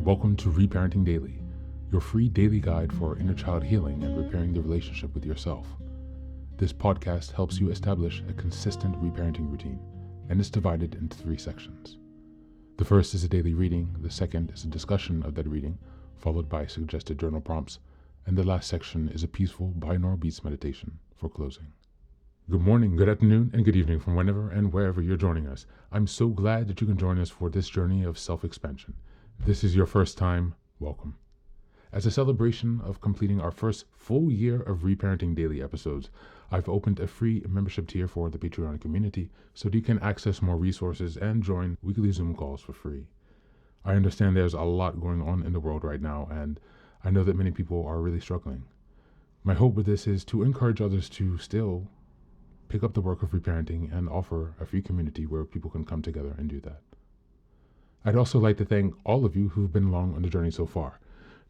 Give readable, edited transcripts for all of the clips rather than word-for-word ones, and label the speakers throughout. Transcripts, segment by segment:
Speaker 1: Welcome to Reparenting Daily, your free daily guide for inner child healing and repairing the relationship with yourself. This podcast helps you establish a consistent reparenting routine and is divided into 3 sections. The first is a daily reading, the second is a discussion of that reading, followed by suggested journal prompts, and the last section is a peaceful binaural beats meditation for closing. Good morning, good afternoon, and good evening from whenever and wherever you're joining us. I'm so glad that you can join us for this journey of self-expansion. If this is your first time, welcome. As a celebration of completing our first full year of Reparenting Daily episodes, I've opened a free membership tier for the Patreon community so that you can access more resources and join weekly Zoom calls for free. I understand there's a lot going on in the world right now, and I know that many people are really struggling. My hope with this is to encourage others to still pick up the work of reparenting and offer a free community where people can come together and do that. I'd also like to thank all of you who've been along on the journey so far.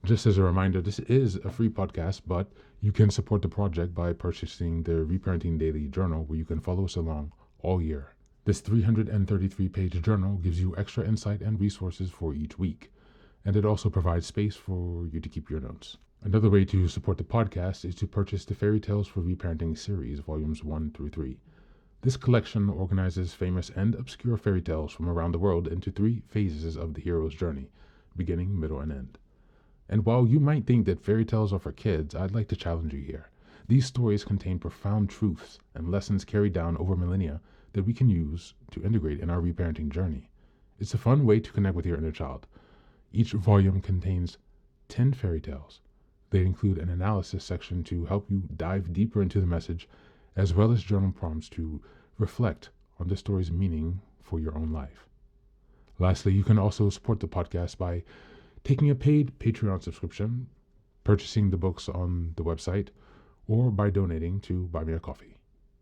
Speaker 1: Just as a reminder, this is a free podcast, but you can support the project by purchasing the Reparenting Daily journal, where you can follow us along all year. This 333-page journal gives you extra insight and resources for each week, and it also provides space for you to keep your notes. Another way to support the podcast is to purchase the Fairy Tales for Reparenting series, volumes 1 through 3. This collection organizes famous and obscure fairy tales from around the world into 3 phases of the hero's journey, beginning, middle, and end. And while you might think that fairy tales are for kids, I'd like to challenge you here. These stories contain profound truths and lessons carried down over millennia that we can use to integrate in our reparenting journey. It's a fun way to connect with your inner child. Each volume contains 10 fairy tales. They include an analysis section to help you dive deeper into the message, as well as journal prompts to reflect on the story's meaning for your own life. Lastly, you can also support the podcast by taking a paid Patreon subscription, purchasing the books on the website, or by donating to Buy Me a Coffee.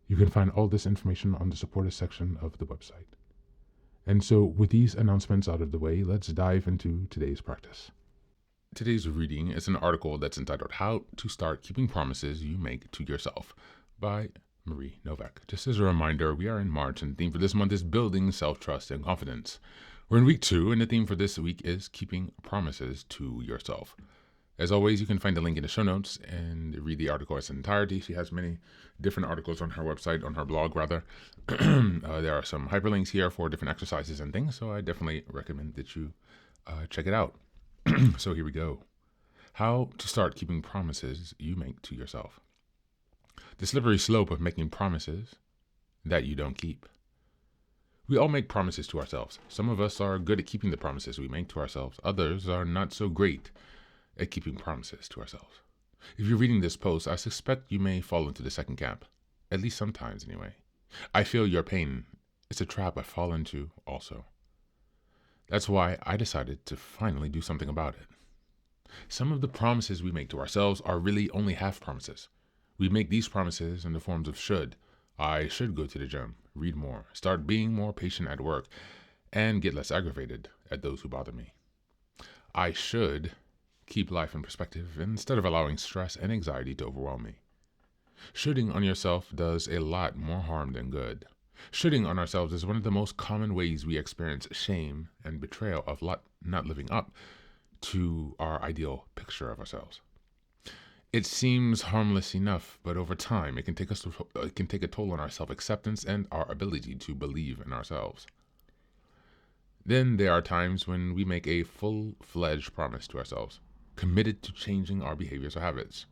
Speaker 1: You can find all this information on the supporters section of the website. And so, with these announcements out of the way, let's dive into today's practice. Today's reading is an article that's entitled How to Start Keeping Promises You Make to Yourself by Marie Novak. Just as a reminder, we are in March, and the theme for this month is building self-trust and confidence. We're in week 2, and the theme for this week is keeping promises to yourself. As always, you can find the link in the show notes and read the article in its entirety. She has many different articles on her website, on her blog rather. There are some hyperlinks here for different exercises and things, so I definitely recommend that you check it out. So here we go. How to start keeping promises you make to yourself. The slippery slope of making promises that you don't keep. We all make promises to ourselves. Some of us are good at keeping the promises we make to ourselves. Others are not so great at keeping promises to ourselves. If you're reading this post, I suspect you may fall into the second camp. At least sometimes, anyway. I feel your pain. It's a trap I fall into also. That's why I decided to finally do something about it. Some of the promises we make to ourselves are really only half promises. We make these promises in the forms of should. I should go to the gym, read more, start being more patient at work, and get less aggravated at those who bother me. I should keep life in perspective instead of allowing stress and anxiety to overwhelm me. Shoulding on yourself does a lot more harm than good. Shoulding on ourselves is one of the most common ways we experience shame and betrayal of not living up to our ideal picture of ourselves. It seems harmless enough, but over time, it can take a toll on our self-acceptance and our ability to believe in ourselves. Then there are times when we make a full-fledged promise to ourselves, committed to changing our behaviors or habits,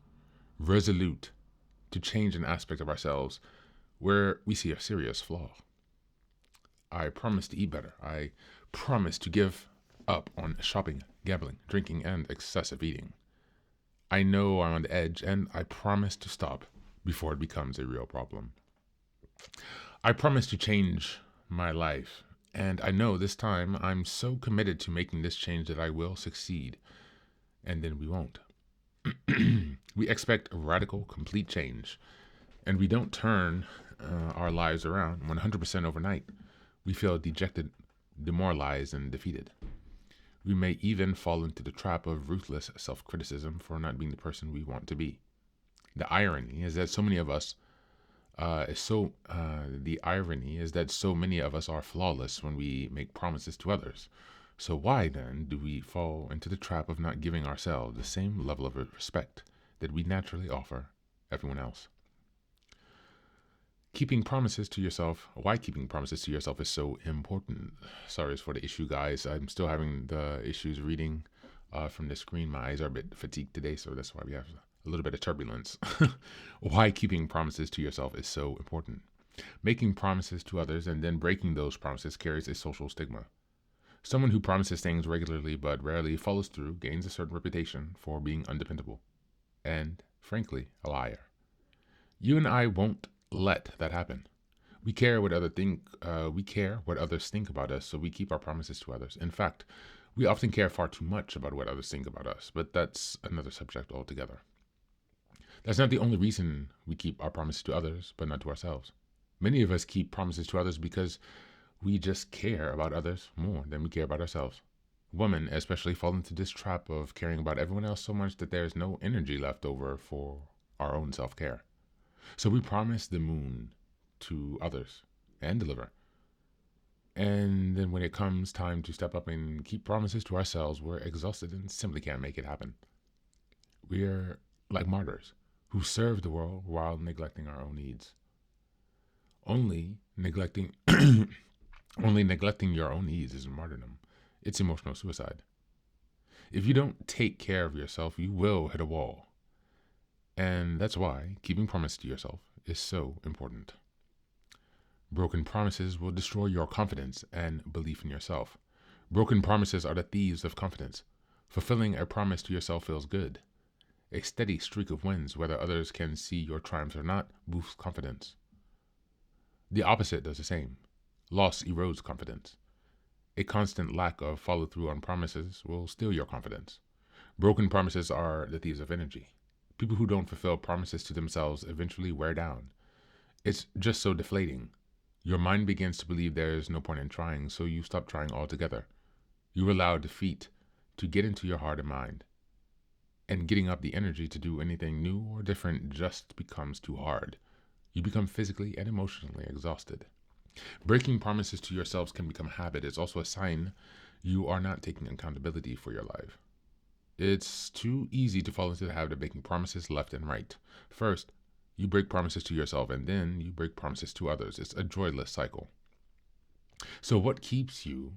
Speaker 1: resolute to change an aspect of ourselves where we see a serious flaw. I promise to eat better. I promise to give up on shopping, gambling, drinking, and excessive eating. I know I'm on the edge, and I promise to stop before it becomes a real problem. I promise to change my life, and I know this time I'm so committed to making this change that I will succeed, and then we won't. We expect radical, complete change, and we don't turn our lives around 100% overnight. We feel dejected, demoralized, and defeated. We may even fall into the trap of ruthless self-criticism for not being the person we want to be. The irony is that so many of us are flawless when we make promises to others. So why then do we fall into the trap of not giving ourselves the same level of respect that we naturally offer everyone else? Why keeping promises to yourself is so important. Sorry for the issue, guys. I'm still having the issues reading from the screen. My eyes are a bit fatigued today, so that's why we have a little bit of turbulence. Why keeping promises to yourself is so important. Making promises to others and then breaking those promises carries a social stigma. Someone who promises things regularly but rarely follows through gains a certain reputation for being undependable and, frankly, a liar. You and I won't let that happen. We care what others think about us, so we keep our promises to others. In fact, we often care far too much about what others think about us, but that's another subject altogether. That's not the only reason we keep our promises to others, but not to ourselves. Many of us keep promises to others because we just care about others more than we care about ourselves. Women especially fall into this trap of caring about everyone else so much that there is no energy left over for our own self-care. So we promise the moon to others and deliver. And then when it comes time to step up and keep promises to ourselves, we're exhausted and simply can't make it happen. We're like martyrs who serve the world while neglecting our own needs. Only neglecting your own needs isn't martyrdom. It's emotional suicide. If you don't take care of yourself, you will hit a wall. And that's why keeping promises to yourself is so important. Broken promises will destroy your confidence and belief in yourself. Broken promises are the thieves of confidence. Fulfilling a promise to yourself feels good. A steady streak of wins, whether others can see your triumphs or not, boosts confidence. The opposite does the same. Loss erodes confidence. A constant lack of follow-through on promises will steal your confidence. Broken promises are the thieves of energy. People who don't fulfill promises to themselves eventually wear down. It's just so deflating. Your mind begins to believe there is no point in trying, so you stop trying altogether. You allow defeat to get into your heart and mind. And getting up the energy to do anything new or different just becomes too hard. You become physically and emotionally exhausted. Breaking promises to yourselves can become a habit. It's also a sign you are not taking accountability for your life. It's too easy to fall into the habit of making promises left and right. First, you break promises to yourself, and then you break promises to others. It's a joyless cycle. So what keeps you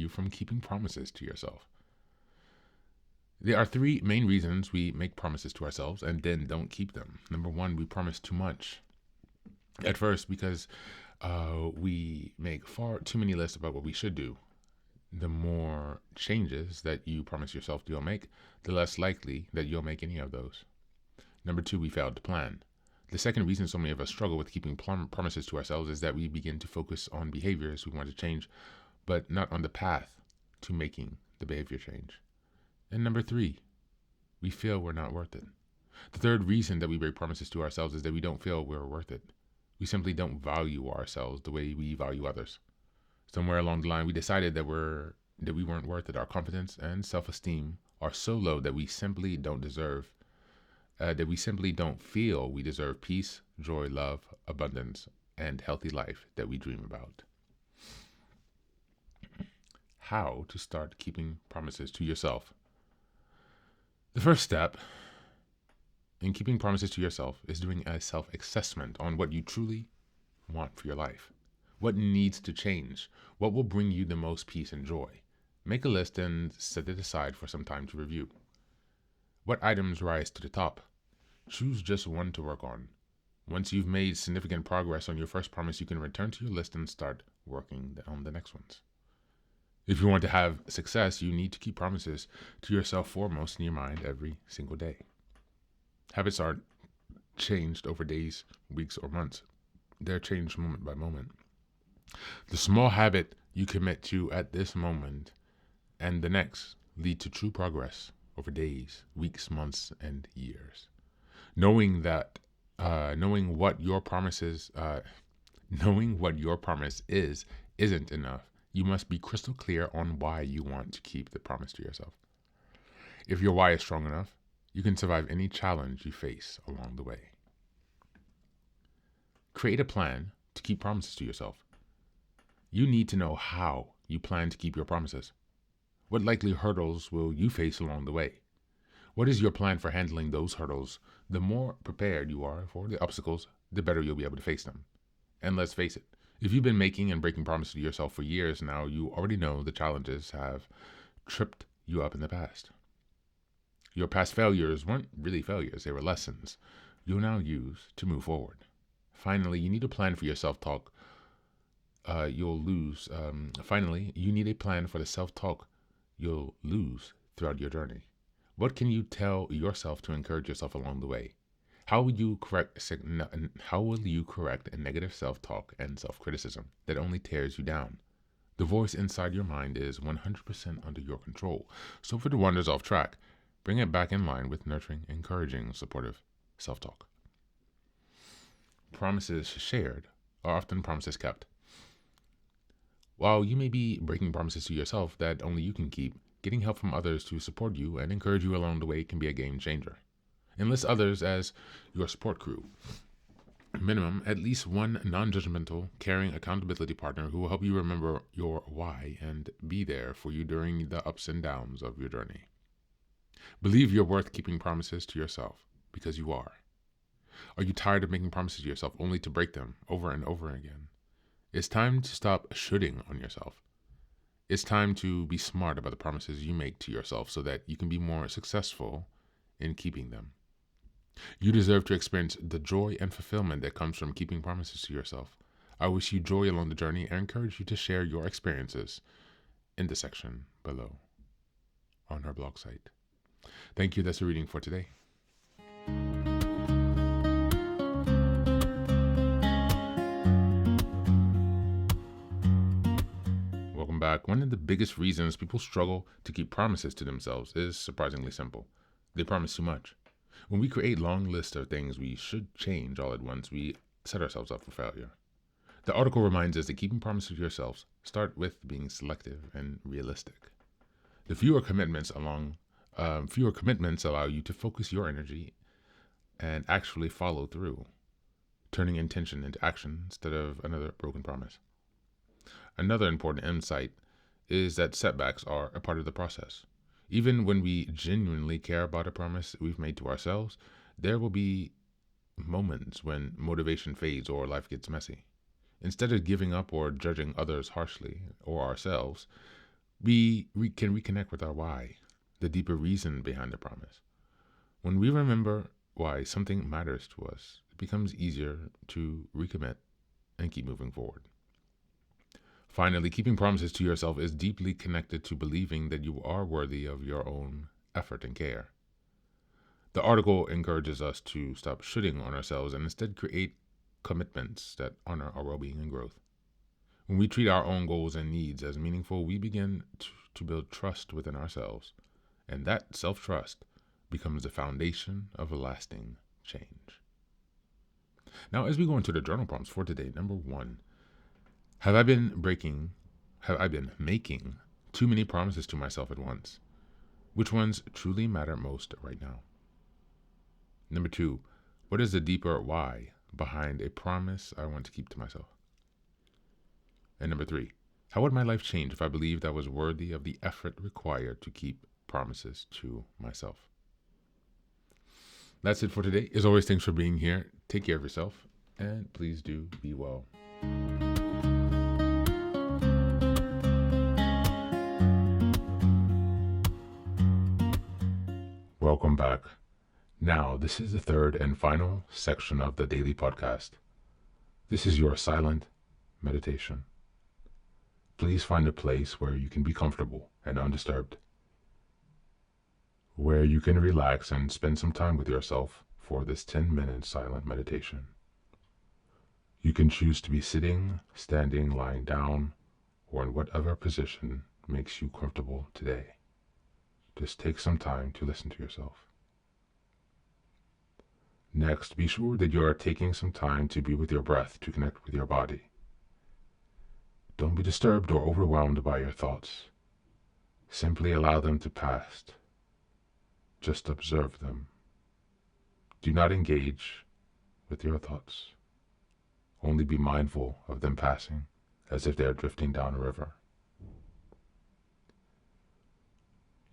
Speaker 1: from keeping promises to yourself? There are three main reasons we make promises to ourselves and then don't keep them. Number one, we promise too much. At first, because we make far too many lists about what we should do. The more changes that you promise yourself you'll make, the less likely that you'll make any of those. Number two, we failed to plan. The second reason so many of us struggle with keeping promises to ourselves is that we begin to focus on behaviors we want to change, but not on the path to making the behavior change. And number three, we feel we're not worth it. The third reason that we break promises to ourselves is that we don't feel we're worth it. We simply don't value ourselves the way we value others. Somewhere along the line, we decided that we weren't worth it. Our confidence and self-esteem are so low that we simply don't feel we deserve peace, joy, love, abundance, and healthy life that we dream about. How to start keeping promises to yourself? The first step in keeping promises to yourself is doing a self-assessment on what you truly want for your life. What needs to change? What will bring you the most peace and joy? Make a list and set it aside for some time to review. What items rise to the top? Choose just one to work on. Once you've made significant progress on your first promise, you can return to your list and start working on the next ones. If you want to have success, you need to keep promises to yourself foremost in your mind every single day. Habits aren't changed over days, weeks, or months. They're changed moment by moment. The small habit you commit to at this moment and the next lead to true progress over days, weeks, months, and years. Knowing what your promise is isn't enough. You must be crystal clear on why you want to keep the promise to yourself. If your why is strong enough, you can survive any challenge you face along the way. Create a plan to keep promises to yourself. You need to know how you plan to keep your promises. What likely hurdles will you face along the way? What is your plan for handling those hurdles? The more prepared you are for the obstacles, the better you'll be able to face them. And let's face it, if you've been making and breaking promises to yourself for years now, you already know the challenges have tripped you up in the past. Your past failures weren't really failures, they were lessons you'll now use to move forward. Finally, you need a plan for your self-talk. Finally, you need a plan for the self-talk you'll lose throughout your journey. What can you tell yourself to encourage yourself along the way? How will you correct a negative self-talk and self-criticism that only tears you down? The voice inside your mind is 100% under your control. So if it wanders off track, bring it back in line with nurturing, encouraging, supportive self-talk. Promises shared are often promises kept. While you may be breaking promises to yourself that only you can keep, getting help from others to support you and encourage you along the way can be a game changer. Enlist others as your support crew. Minimum, at least one non-judgmental, caring accountability partner who will help you remember your why and be there for you during the ups and downs of your journey. Believe you're worth keeping promises to yourself, because you are. Are you tired of making promises to yourself only to break them over and over again? It's time to stop shoulding on yourself. It's time to be smart about the promises you make to yourself so that you can be more successful in keeping them. You deserve to experience the joy and fulfillment that comes from keeping promises to yourself. I wish you joy along the journey and encourage you to share your experiences in the section below on our blog site. Thank you. That's the reading for today. Welcome back. One of the biggest reasons people struggle to keep promises to themselves is surprisingly simple. They promise too much. When we create long lists of things we should change all at once, we set ourselves up for failure. The article reminds us that keeping promises to yourselves start with being selective and realistic. The fewer commitments allow you to focus your energy and actually follow through, turning intention into action instead of another broken promise. Another important insight is that setbacks are a part of the process. Even when we genuinely care about a promise we've made to ourselves, there will be moments when motivation fades or life gets messy. Instead of giving up or judging others harshly or ourselves, we can reconnect with our why, the deeper reason behind the promise. When we remember why something matters to us, it becomes easier to recommit and keep moving forward. Finally, keeping promises to yourself is deeply connected to believing that you are worthy of your own effort and care. The article encourages us to stop shooting on ourselves and instead create commitments that honor our well-being and growth. When we treat our own goals and needs as meaningful, we begin to build trust within ourselves, and that self-trust becomes the foundation of a lasting change. Now, as we go into the journal prompts for today, number 1, Have I been making too many promises to myself at once? Which ones truly matter most right now? Number 2, what is the deeper why behind a promise I want to keep to myself? And number 3, how would my life change if I believed I was worthy of the effort required to keep promises to myself? That's it for today. As always, thanks for being here. Take care of yourself, and please do be well. Welcome back. Now, this is the third and final section of the daily podcast. This is your silent meditation. Please find a place where you can be comfortable and undisturbed, where you can relax and spend some time with yourself for this 10-minute silent meditation. You can choose to be sitting, standing, lying down, or in whatever position makes you comfortable today. Just take some time to listen to yourself. Next, be sure that you are taking some time to be with your breath to connect with your body. Don't be disturbed or overwhelmed by your thoughts. Simply allow them to pass. Just observe them. Do not engage with your thoughts. Only be mindful of them passing as if they are drifting down a river.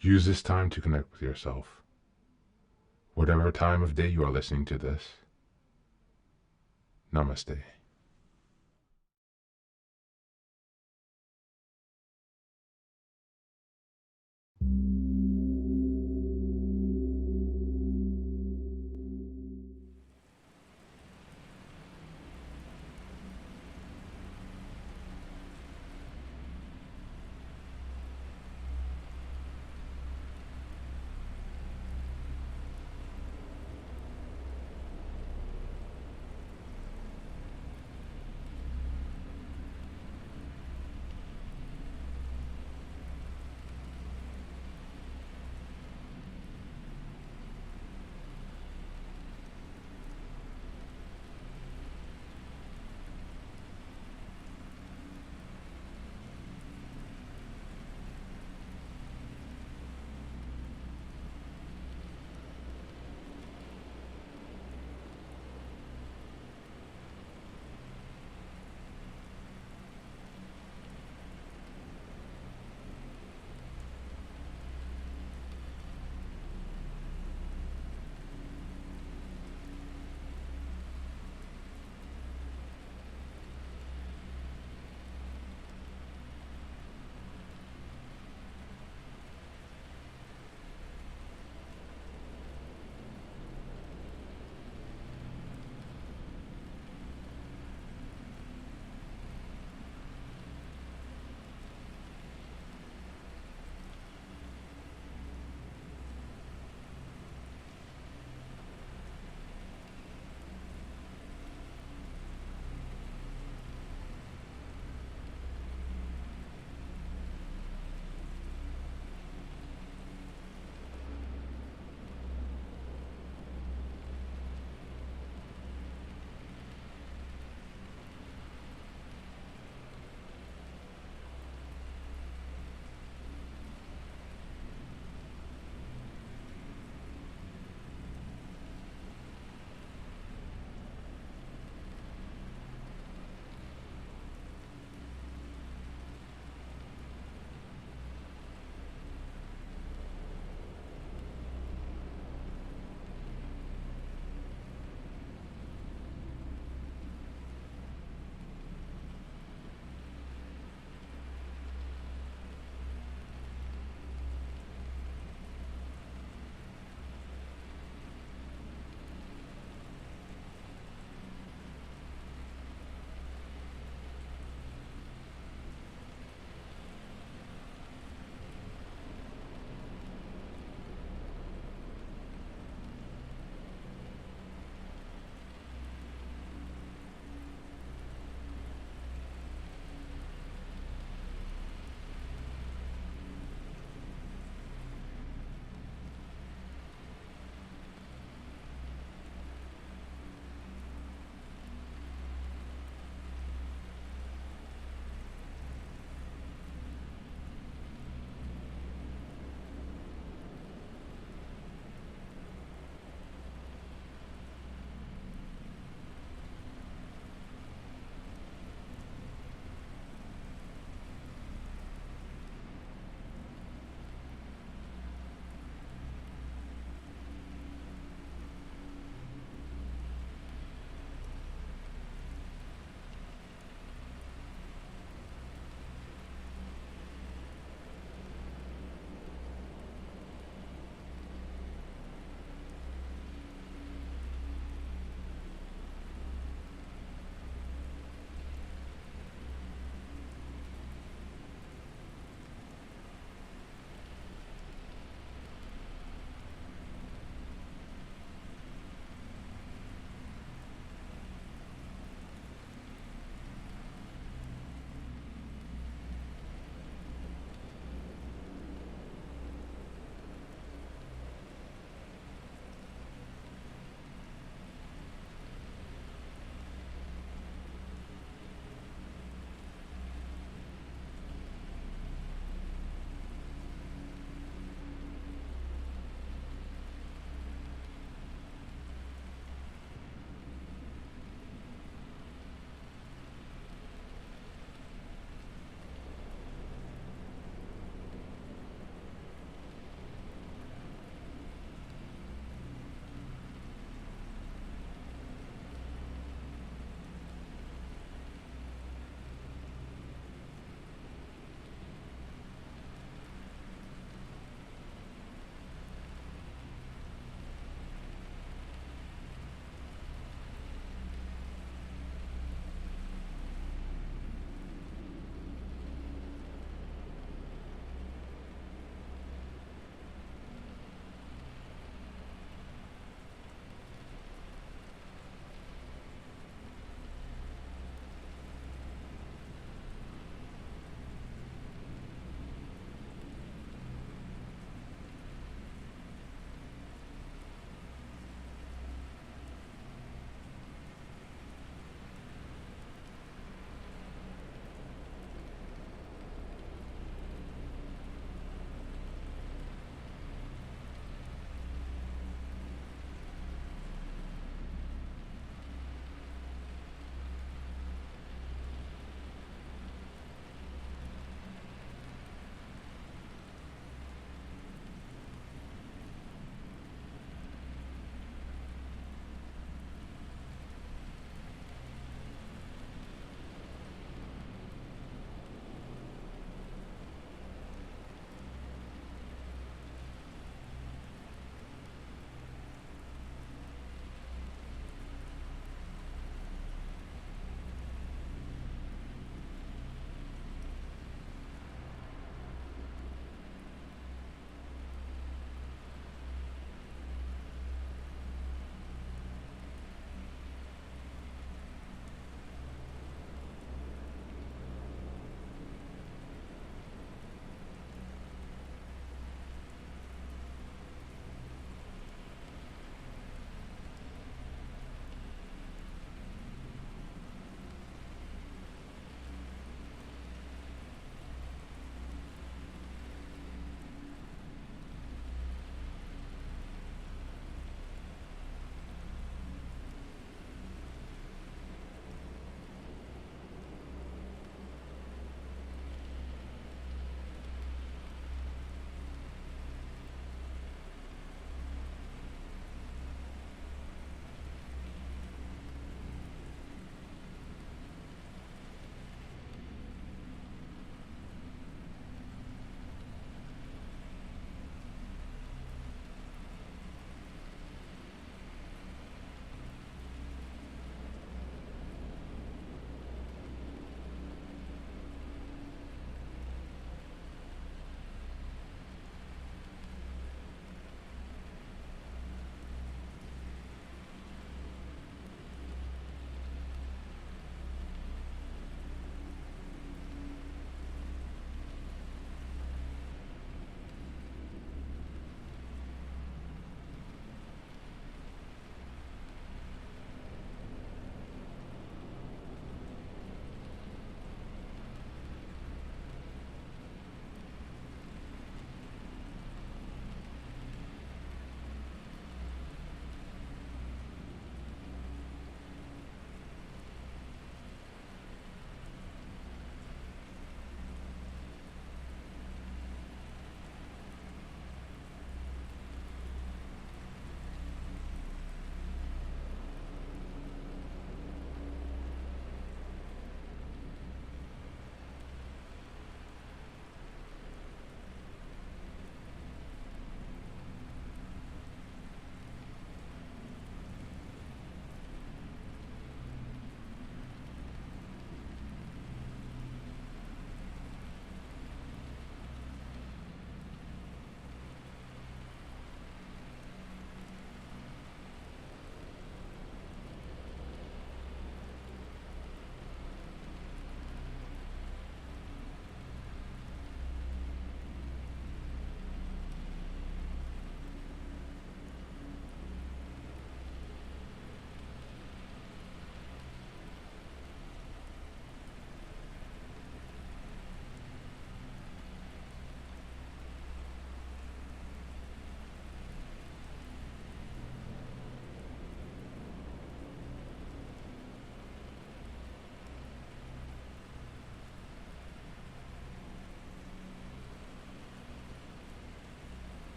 Speaker 1: Use this time to connect with yourself. Whatever time of day you are listening to this, Namaste.